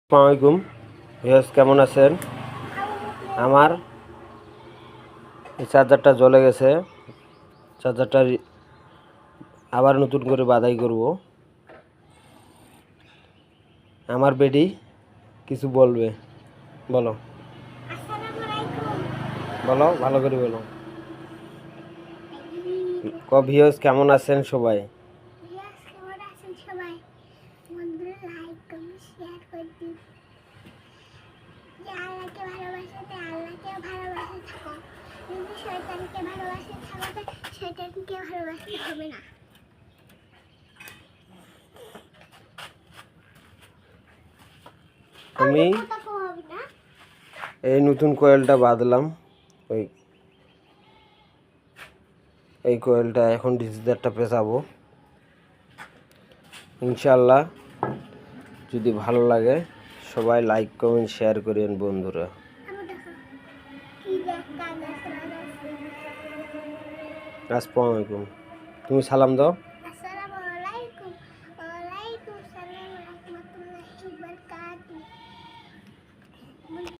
আসসালামাইকুম ভিউয়ার্স, কেমন আছেন? আমার এই চার্জারটা জ্বলে গেছে। চার্জারটা আবার নতুন করে বাধাই করব। আমার বেডি কিছু বলবে, বলো বলো, ভালো করে বলো। ভিউয়ার্স, কেমন আছেন সবাই? আমি এই নতুন কয়েলটা বাঁধলাম। এই কয়েলটা এখন ডিজিটারটা পেঁচাবো ইনশাল্লাহ। যদি ভালো লাগে সবাই লাইক কমেন্ট শেয়ার করেন বন্ধুরা। আসসালামু আলাইকুম। তুমি সালাম দাও।